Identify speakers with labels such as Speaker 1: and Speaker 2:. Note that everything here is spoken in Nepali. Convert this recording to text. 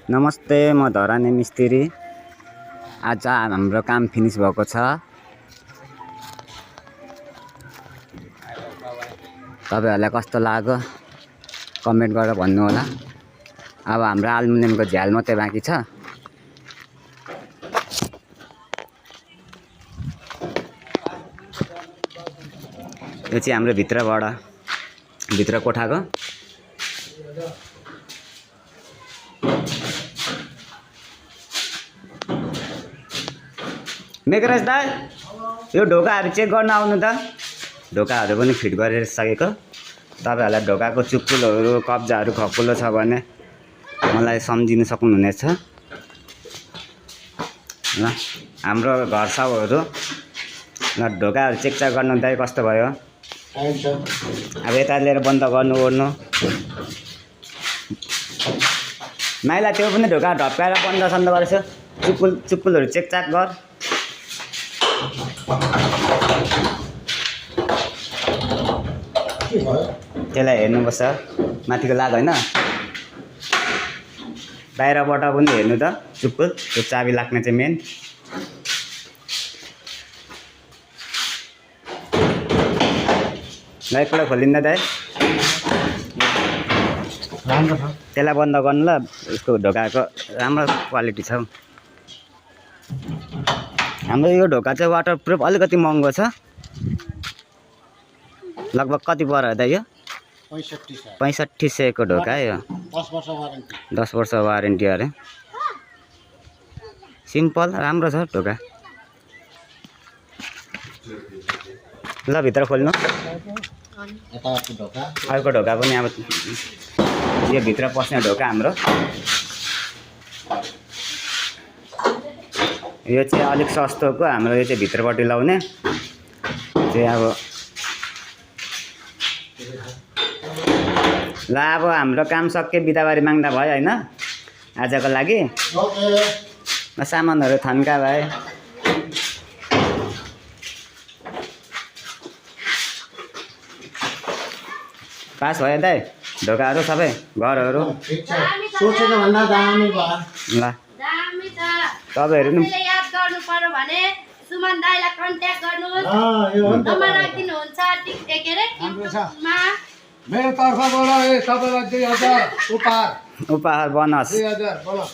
Speaker 1: नमस्ते, म धरानी मिस्त्री। आज हाम्रो काम फिनिस भएको छ। तपाईहरुलाई कस्तो लाग्यो कमेन्ट गरेर भन्नु होला। अब हाम्रो एल्युमिनियमको झ्याल मात्रै बाँकी छ। यो चाहिँ हाम्रो भित्र कोठाको मेघराज दाइ, यो ढोकाहरू चेक गर्न आउनु त। ढोकाहरू पनि फिट गरेर सकेको। तपाईहरुलाई ढोकाको चुप्पुलहरू कब्जाहरू खकुलो छ भने मलाई सम्झिन सक्नुहुनेछ ल। हाम्रो घर साउहरू ल, ढोकाहरू चेकचाक गर्नु दाइ कस्तो भयो। अब यता लिएर बन्द गर्नु ओर्नु। माइला त्यो पनि ढोका ढप्काएर बन्द सन्द गरेछ। चुप्पुलहरू चेकचाक गर। त्यसलाई हेर्नुपर्छ माथिको लाग होइन, बाहिरबाट पनि हेर्नु त चुप्पुल। त्यो चाबी लाग्ने चाहिँ मेन। ल एकपल्ट खोलिँदा दाइ राम्रो छ। त्यसलाई बन्द गर्नु ल। उसको ढोकाको राम्रो क्वालिटी छ। हाम्रो यो ढोका चाहिँ वाटरप्रुफ अलिकति महँगो छ। लगभग कति पर्यो दाइ यो? 6500 को ढोका यो। 10 वर्ष वारेन्टी अरे। सिम्पल राम्रो छ ढोका। ल भित्र खोल्नु। अर्को ढोका पनि अब यो भित्र पस्ने ढोका हाम्रो। यो चाहिँ अलिक सस्तोको हाम्रो। यो चाहिँ भित्रपट्टि लाउने चाहिँ अब ल। अब हाम्रो काम सके बिदाबारी माग्दा भयो होइन आजको लागि। सामानहरू थन्का भए। पास भयो दाइ ढोकाहरू सबै घरहरू। ल तपाईहरु नि याद गर्नु पर्यो भने सुमन दाइलाई कन्ट्याक्ट गर्नुस्। नम्बर राखिदिनुहुन्छ के रे युट्युबमा। मेरो तर्फबाट तपाईलाई 2000 उपहार बोनस 2000 बोनस।